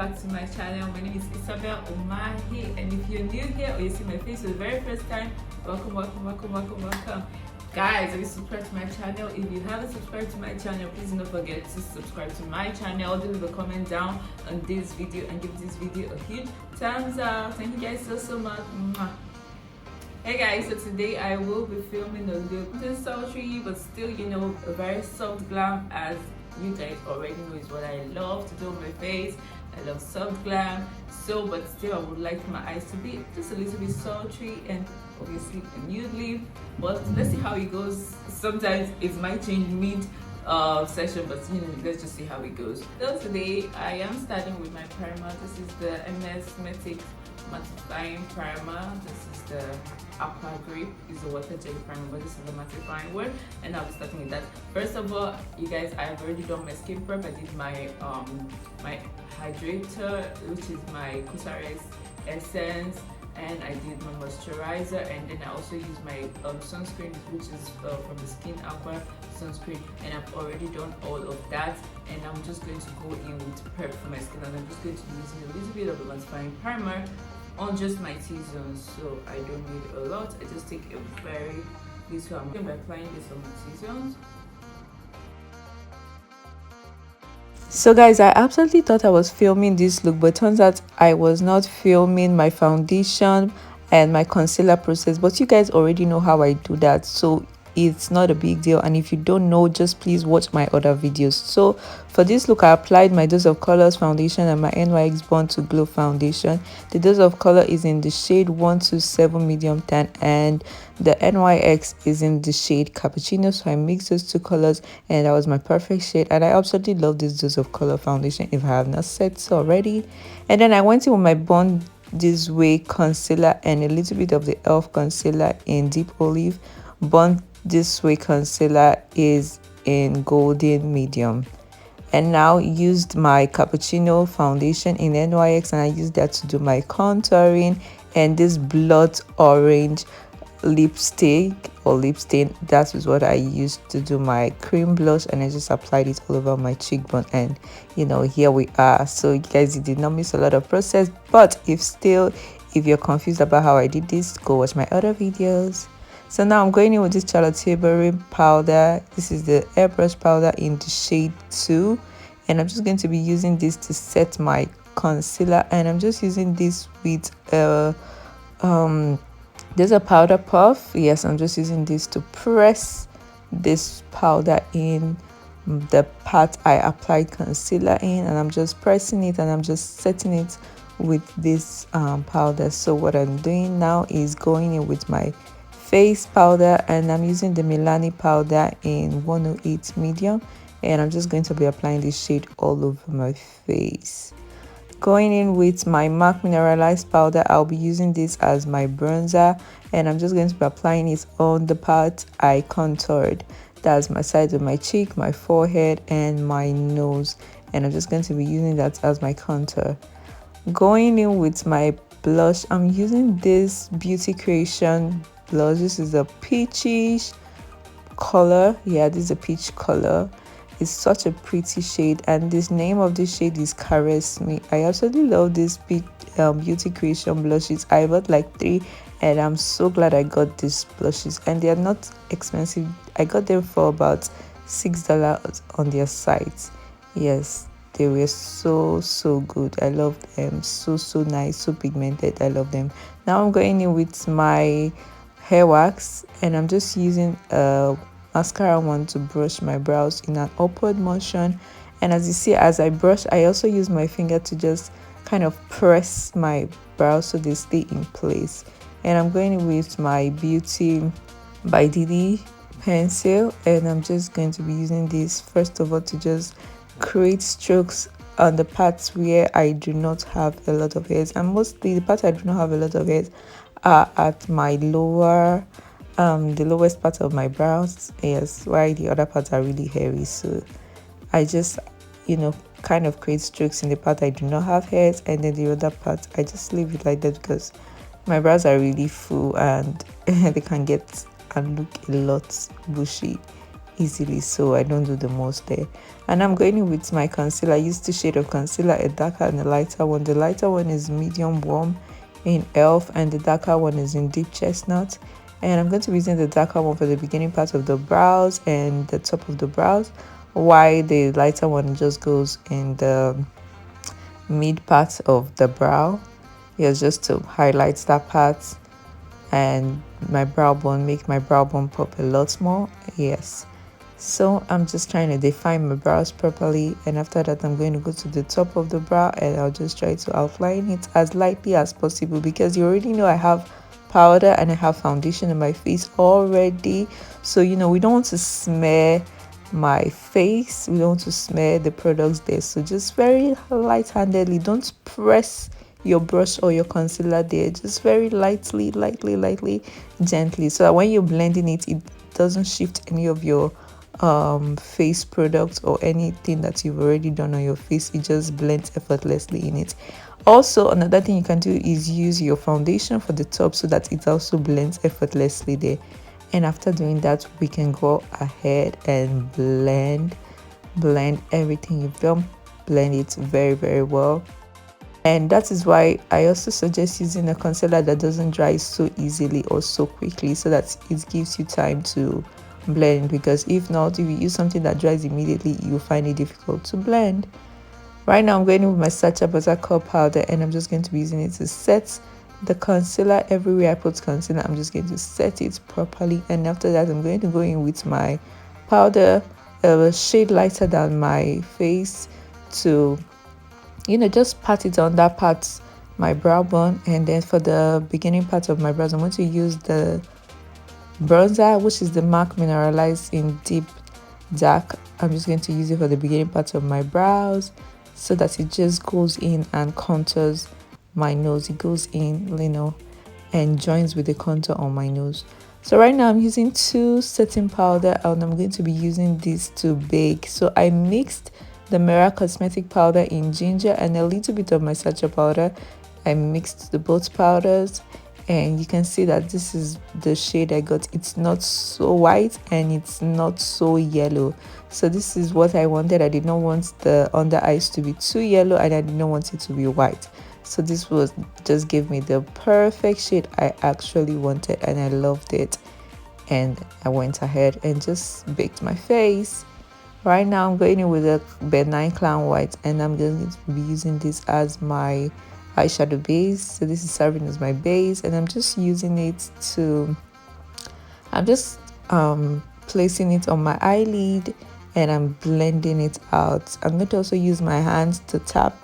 back to my channel. My name is Isabel Omahi, and if you're new here or you see my face for the very first time, welcome. Guys, if you subscribe to my channel, if you haven't subscribed to my channel, please don't forget to subscribe to my channel. Leave a comment down on this video and give this video a huge thumbs up. Thank you guys so much. Hey guys, so today I will be filming a look sultry, but still, you know, a very soft glam, as you guys already know is what I love to do on my face. I love soft glam, so but still I would like my eyes to be just a little bit sultry and obviously a nude lip. But let's see how it goes. Sometimes it might change mid session, but you know, let's just see how it goes. So today I am starting with my primer. This is the Msmetics mattifying primer. This is the aucoin. Is the water jelly primer, but this is the mattifying one, and I'll be starting with that. First of all, you guys, I've already done my skin prep. I did my my hydrator, which is my conceler essence, and I did my moisturizer, and then I also used my sunscreen, which is from the Skin Aqua sunscreen, and I've already done all of that, and I'm just going to go in with prep for my skin, and I'm just going to be using a little bit of a mattifying primer on just my T-zones, so I don't need a lot. I just take a very little. I'm going to be applying this on my T-zones. So guys, I absolutely thought I was filming this look, but turns out I was not filming my foundation and my concealer process. But you guys already know how I do that, so it's not a big deal. And if you don't know, just please watch my other videos. So for this look, I applied my Dose of Colors foundation and my NYX Born to Glow foundation. The Dose of Color is in the shade 127 medium tan, and the NYX is in the shade Cappuccino. So I mixed those two colors, and that was my perfect shade. And I absolutely love this Dose of Color foundation, if I have not said so already. And then I went in with my Born This Way concealer and a little bit of the e.l.f. concealer in Deep Olive. Born This Way concealer is in golden medium, and now used my Cappuccino foundation in NYX, and I used that to do my contouring, and this blood orange lipstick or lipstain, that is what I used to do my cream blush, and I just applied it all over my cheekbone, and you know, here we are. So you guys, you did not miss a lot of process, but if you're confused about how I did this, go watch my other videos. So now I'm going in with this tilbury powder. This is the airbrush powder in the shade 2, and I'm just going to be using this to set my concealer, and I'm just using this with there's a powder puff. Yes, I'm just using this to press this powder in the part I applied concealer in, and I'm just pressing it, and I'm just setting it with this powder. So what I'm doing now is going in with my face powder, and I'm using the Milani powder in 108 medium, and I'm just going to be applying this shade all over my face. Going in with my MAC mineralized powder, I'll be using this as my bronzer, and I'm just going to be applying it on the part I contoured. That's my sides of my cheek, my forehead, and my nose, and I'm just going to be using that as my contour. Going in with my blush, I'm using this Beauty Creation blush. This is a peachish color. Yeah, this is a peach color. It's such a pretty shade, and this name of this shade is Caress Me. I absolutely love this Beauty Creation blushes. I bought like 3, and I'm so glad I got these blushes, and they are not expensive. I got them for about $6 on their site. Yes, they were so good. I love them. So nice, so pigmented. I love them. Now I'm going in with my hair wax, and I'm just using a mascara wand to brush my brows in an upward motion. And as you see, as I brush, I also use my finger to just kind of press my brows so they stay in place. And I'm going in with my Beauty by Didi pencil, and I'm just going to be using this first of all to just create strokes on the parts where I do not have a lot of hairs, and mostly the parts I do not have a lot of hairs are at my lower the lowest part of my brows. Yes, while the other parts are really hairy, so I just, you know, kind of create strokes in the part I do not have hairs, and then the other part I just leave it like that because my brows are really full and they can get and look a lot bushy. easily, so I don't do the most there. And I'm going in with my concealer. I use two shades of concealer, a darker and a lighter one. The lighter one is medium warm in elf and the darker one is in deep chestnut. And I'm going to be using the darker one for the beginning part of the brows and the top of the brows, while the lighter one just goes in the mid part of the brow. Yes, just to highlight that part and my brow bone, make my brow bone pop a lot more. Yes, so I'm just trying to define my brows properly, and after that I'm going to go to the top of the brow and I'll just try to outline it as lightly as possible, because you already know I have powder and I have foundation on my face already. So you know, we don't want to smear my face, we don't want to smear the products there, so just very light-handedly, don't press your brush or your concealer there, just very lightly, gently, so that when you're blending it, it doesn't shift any of your face products or anything that you've already done on your face. It just blends effortlessly in it. Also, another thing you can do is use your foundation for the top so that it also blends effortlessly there. And after doing that, we can go ahead and blend everything you've done. Blend it very well. And that is why I also suggest using a concealer that doesn't dry so easily or so quickly, so that it gives you time to blend, because if not, if you use something that dries immediately, you'll find it difficult to blend. Right now I'm going in with my Sacha buttercup powder, and I'm just going to be using it to set the concealer. Everywhere I put concealer, I'm just going to set it properly, and after that I'm going to go in with my powder, a shade lighter than my face, to, you know, just pat it on that part, my brow bone. And then for the beginning part of my brows, I'm going to use the bronzer, which is the MAC mineralized in deep dark. I'm just going to use it for the beginning part of my brows, so that it just goes in and contours my nose. It goes in, you know, and joins with the contour on my nose. So right now I'm using two setting powder, and I'm going to be using this to bake. So I mixed the Mineralized cosmetic powder in ginger and a little bit of my Sacha powder. I mixed the both powders, and you can see that this is the shade I got. It's not so white and it's not so yellow, so this is what I wanted. I did not want the under eyes to be too yellow, and I did not want it to be white. So this was just gave me the perfect shade I actually wanted, and I loved it. And I went ahead and just baked my face. Right now I'm going in with a benign clown white, and I'm going to be using this as my eyeshadow base. So this is serving as my base, and I'm just using it to, I'm just placing it on my eyelid, and I'm blending it out. I'm going to also use my hands to tap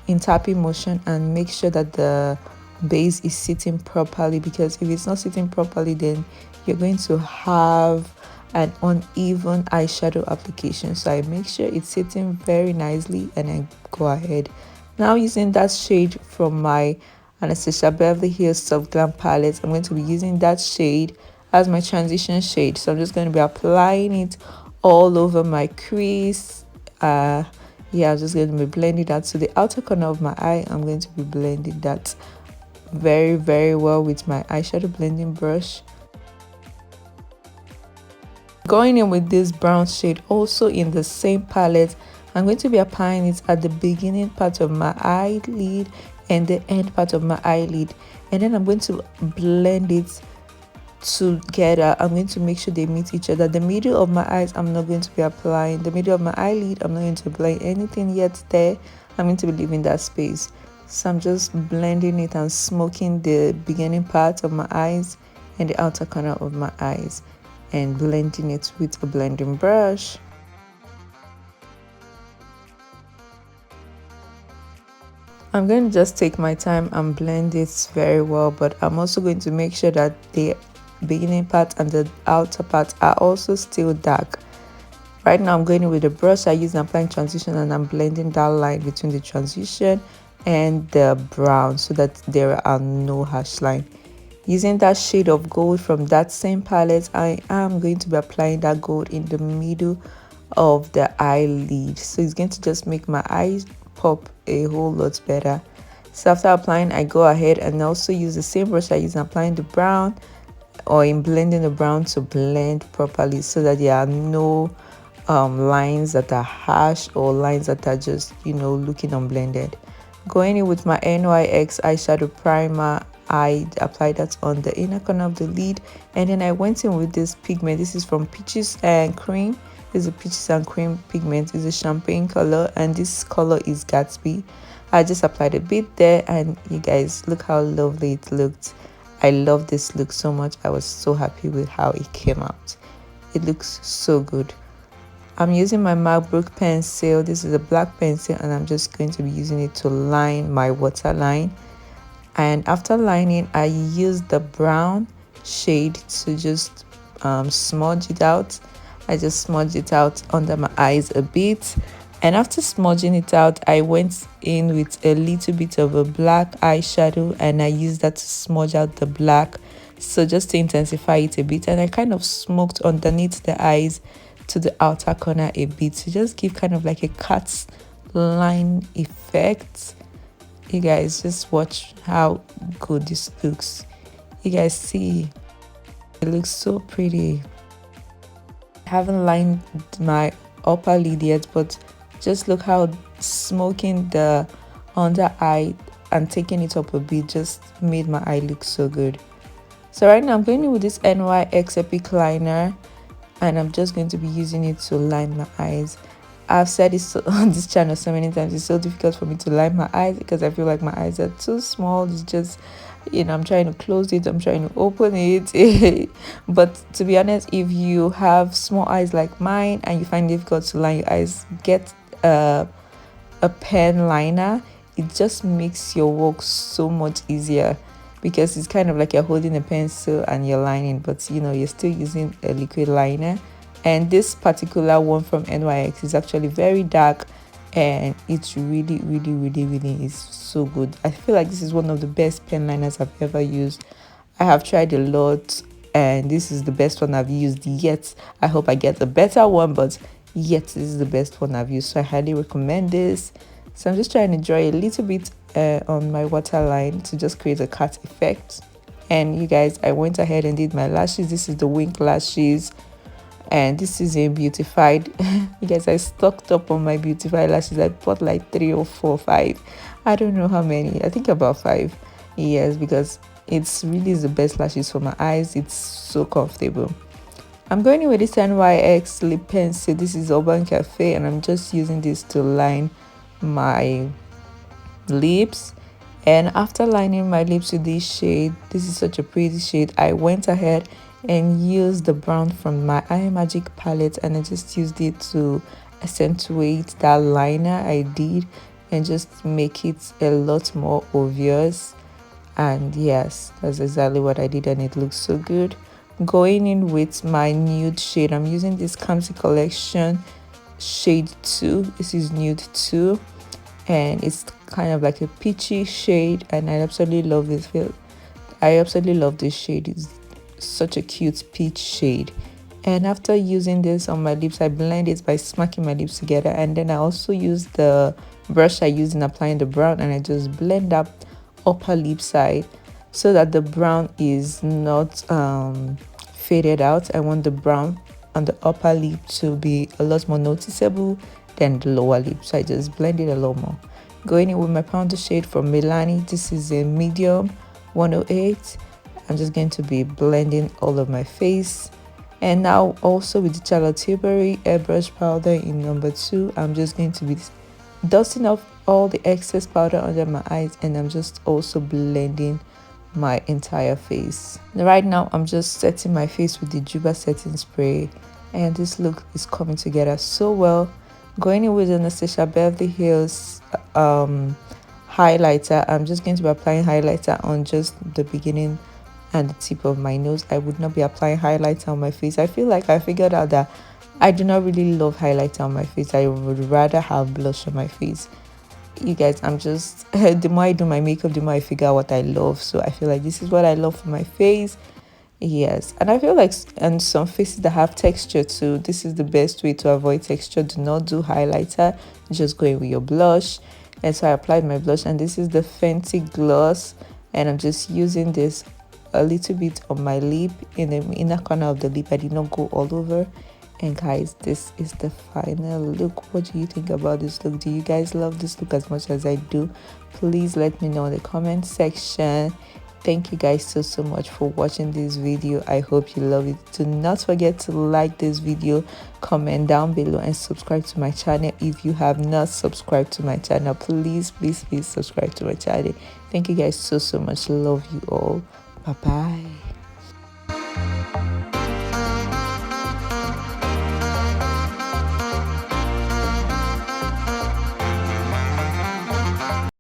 in tapping motion and make sure that the base is sitting properly, because if it's not sitting properly, then you're going to have an uneven eyeshadow application. So I make sure it's sitting very nicely, and I go ahead now using that shade from my Anastasia Beverly Hills Soft Glam palette. I'm going to be using that shade as my transition shade. So I'm just going to be applying it all over my crease. Yeah, I'm just going to be blending that to the outer corner of my eye. I'm going to be blending that very well with my eyeshadow blending brush. Going in with this brown shade also in the same palette, I'm going to be applying it at the beginning part of my eyelid and the end part of my eyelid, and then I'm going to blend it together. I'm going to make sure they meet each other. The middle of my eyes, I'm not going to be applying. The middle of my eyelid, I'm not going to apply anything yet there. I'm going to be leaving that space. So I'm just blending it and smoking the beginning part of my eyes and the outer corner of my eyes, and blending it with a blending brush. I'm going to just take my time and blend it very well, but I'm also going to make sure that the beginning part and the outer part are also still dark. Right now I'm going in with the brush I use in applying transition, and I'm blending that line between the transition and the brown so that there are no harsh lines. Using that shade of gold from that same palette, I am going to be applying that gold in the middle of the eyelid. So it's going to just make my eyes pop a whole lot better. So after applying, I go ahead and also use the same brush I use in applying the brown or in blending the brown to blend properly so that there are no lines that are harsh or lines that are just, you know, looking unblended. Going in with my NYX eyeshadow primer, I applied that on the inner corner of the lid, and then I went in with this pigment. This is from Peaches and Cream. This is a Peaches and Cream pigment. It's a champagne color, and this color is Gatsby. I just applied a bit there, and you guys, look how lovely it looked. I love this look so much. I was so happy with how it came out. It looks so good. I'm using my Mabrook pencil. This is a black pencil, and I'm just going to be using it to line my waterline. And after lining, I used the brown shade to just smudge it out. I just smudged it out under my eyes a bit, and after smudging it out, I went in with a little bit of a black eyeshadow, and I used that to smudge out the black, so just to intensify it a bit. And I kind of smoked underneath the eyes to the outer corner a bit to just give kind of like a cat line effect. You guys, just watch how good this looks. You guys see, it looks so pretty. I haven't lined my upper lid yet, but just look how smoking the under eye and taking it up a bit just made my eye look so good. So right now I'm going in with this NYX Epic liner, and I'm just going to be using it to line my eyes. I've said this on this channel so many times, it's so difficult for me to line my eyes because I feel like my eyes are too small. It's just, you know, I'm trying to close it, I'm trying to open it. But to be honest, if you have small eyes like mine and you find it difficult to line your eyes, get a pen liner. It just makes your work so much easier, because it's kind of like you're holding a pencil and you're lining, but you know, you're still using a liquid liner. And this particular one from NYX is actually very dark, and it's really is so good. I feel like this is one of the best pen liners I've ever used. I have tried a lot, and this is the best one I've used yet. I hope I get a better one, but yet this is the best one I've used, so I highly recommend this. So I'm just trying to draw a little bit on my waterline to just create a cat effect. And you guys, I went ahead and did my lashes. This is the wink lashes, and this is a beautified. You guys, I stocked up on my beautified lashes. I bought like 3 or 4 or 5, I don't know how many, I think about 5. Yes, because it's really the best lashes for my eyes. It's so comfortable. I'm going in with this NYX lip pencil. This is Urban Cafe, and I'm just using this to line my lips. And after lining my lips with this shade, this is such a pretty shade, I went ahead and used the brown from my Eye Magic palette, and I just used it to accentuate that liner I did and just make it a lot more obvious. And yes, that's exactly what I did, and it looks so good. Going in with my nude shade, I'm using this Kamsi collection shade 2. This is nude 2, and it's kind of like a peachy shade, and I absolutely love this feel. I absolutely love this shade. It's such a cute peach shade. And after using this on my lips, I blend it by smacking my lips together, and then I also use the brush I used in applying the brown, and I just blend up upper lip side so that the brown is not faded out. I want the brown on the upper lip to be a lot more noticeable than the lower lip, so I just blend it a lot more. Going in with my powder shade from Milani. This is a medium 108. I'm just going to be blending all of my face. And now also with the tilbury airbrush powder in number 2, I'm just going to be dusting off all the excess powder under my eyes, and I'm just also blending my entire face. Right now I'm just setting my face with the Juba setting spray, and this look is coming together so well. Going in with Anastasia Beverly Hills highlighter. I'm just going to be applying highlighter on just the beginning and the tip of my nose. I would not be applying highlighter on my face. I feel like I figured out that I do not really love highlighter on my face. I would rather have blush on my face. You guys, I'm just the more I do my makeup, the more I figure out what I love. So I feel like this is what I love for my face. Yes, and I feel like and some faces that have texture too, this is the best way to avoid texture. Do not do highlighter, just go in with your blush. And so I applied my blush, and this is the Fenty gloss, and I'm just using this a little bit on my lip, in the inner corner of the lip. I did not go all over. And guys, this is the final look. What do you think about this look? Do you guys love this look as much as I do? Please let me know in the comment section. Thank you guys so much for watching this video. I hope you love it. Do not forget to like this video, comment down below, and subscribe to my channel. If you have not subscribed to my channel, please subscribe to my channel. Thank you guys so much. Love you all. Bye bye.